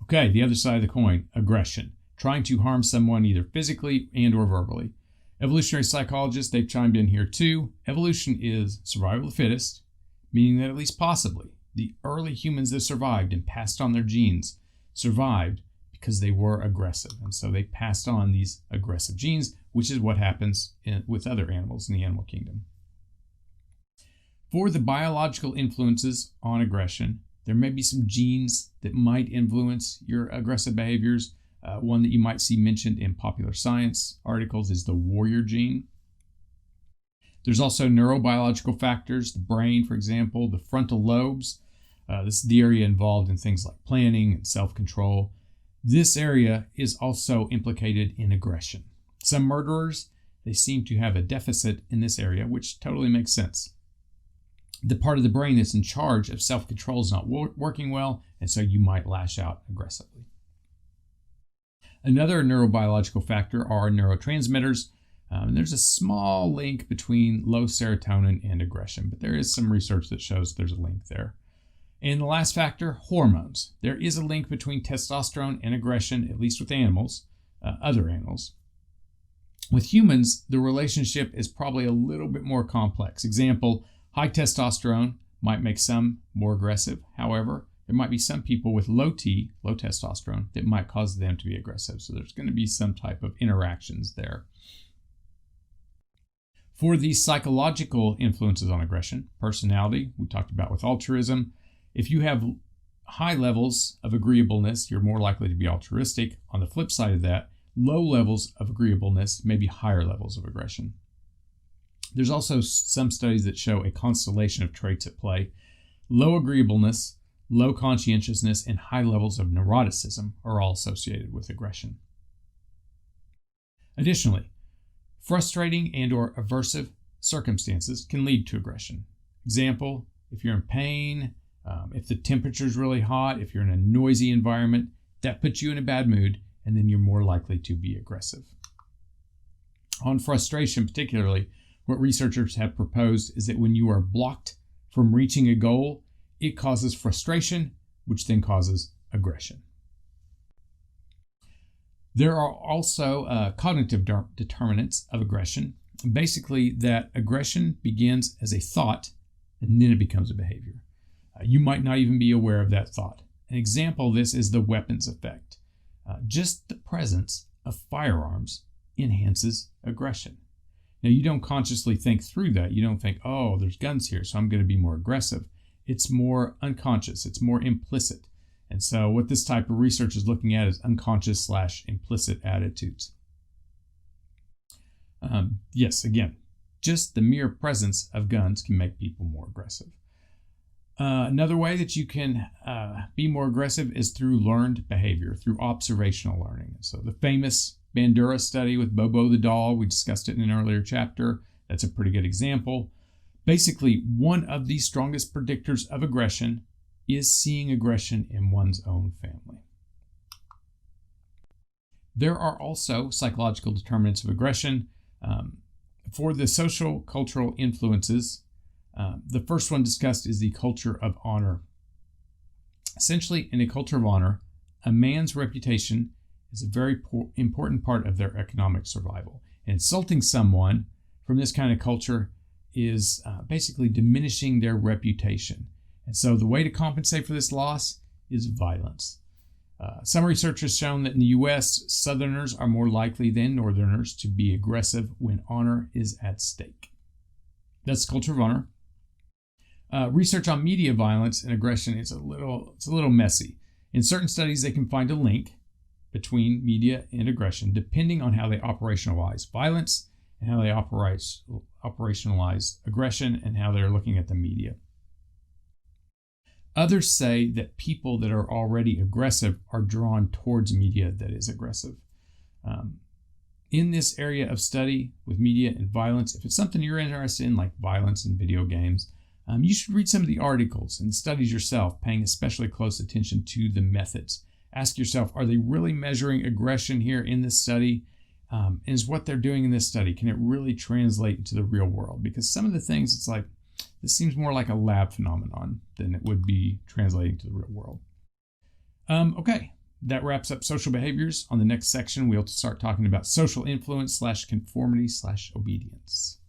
Okay, the other side of the coin, aggression, trying to harm someone either physically and or verbally. Evolutionary psychologists, they've chimed in here too. Evolution is survival of the fittest, meaning that at least possibly the early humans that survived and passed on their genes survived because they were aggressive. And so they passed on these aggressive genes, which is what happens with other animals in the animal kingdom. For the biological influences on aggression, there may be some genes that might influence your aggressive behaviors. One that you might see mentioned in popular science articles is the warrior gene. There's also neurobiological factors, the brain, for example, the frontal lobes. This is the area involved in things like planning and self-control. This area is also implicated in aggression. Some murderers, they seem to have a deficit in this area, which totally makes sense. The part of the brain that's in charge of self-control is not working well, and so you might lash out aggressively. Another neurobiological factor are neurotransmitters. There's a small link between low serotonin and aggression, but there is some research that shows there's a link there. And the last factor, hormones. There is a link between testosterone and aggression, at least with animals, other animals. With humans, the relationship is probably a little bit more complex. Example, high testosterone might make some more aggressive. However, there might be some people with low testosterone, that might cause them to be aggressive. So there's going to be some type of interactions there. For the psychological influences on aggression, personality, we talked about with altruism. If you have high levels of agreeableness, you're more likely to be altruistic. On the flip side of that, low levels of agreeableness may be higher levels of aggression. There's also some studies that show a constellation of traits at play. Low agreeableness, low conscientiousness, and high levels of neuroticism are all associated with aggression. Additionally, frustrating and or aversive circumstances can lead to aggression. Example, if you're in pain, if the temperature is really hot, if you're in a noisy environment, that puts you in a bad mood, and then you're more likely to be aggressive. On frustration particularly, what researchers have proposed is that when you are blocked from reaching a goal, it causes frustration, which then causes aggression. There are also cognitive determinants of aggression. Basically, that aggression begins as a thought and then it becomes a behavior. You might not even be aware of that thought. An example of this is the weapons effect. Just the presence of firearms enhances aggression. Now, you don't consciously think through that. You don't think, oh, there's guns here, so I'm going to be more aggressive. It's more unconscious. It's more implicit. And so what this type of research is looking at is unconscious/implicit attitudes. Yes, again, just the mere presence of guns can make people more aggressive. Another way that you can be more aggressive is through learned behavior, through observational learning. So the famous Bandura study with Bobo the doll, we discussed it in an earlier chapter. That's a pretty good example. Basically, one of the strongest predictors of aggression is seeing aggression in one's own family. There are also psychological determinants of aggression. For the social cultural influences, the first one discussed is the culture of honor. Essentially, in a culture of honor, a man's reputation is a very important part of their economic survival. And insulting someone from this kind of culture is basically diminishing their reputation. And so the way to compensate for this loss is violence. Some research has shown that in the U.S., Southerners are more likely than Northerners to be aggressive when honor is at stake. That's the culture of honor. Research on media violence and aggression is a little messy. In certain studies, they can find a link between media and aggression, depending on how they operationalize violence and how they operationalize aggression and how they're looking at the media. Others say that people that are already aggressive are drawn towards media that is aggressive. In this area of study with media and violence, if it's something you're interested in, like violence in video games, you should read some of the articles and studies yourself, paying especially close attention to the methods. Ask yourself, are they really measuring aggression here in this study? Is what they're doing in this study, can it really translate into the real world? Because some of the things, it's like, this seems more like a lab phenomenon than it would be translating to the real world. Okay, that wraps up social behaviors. On the next section, we'll start talking about social influence / conformity / obedience.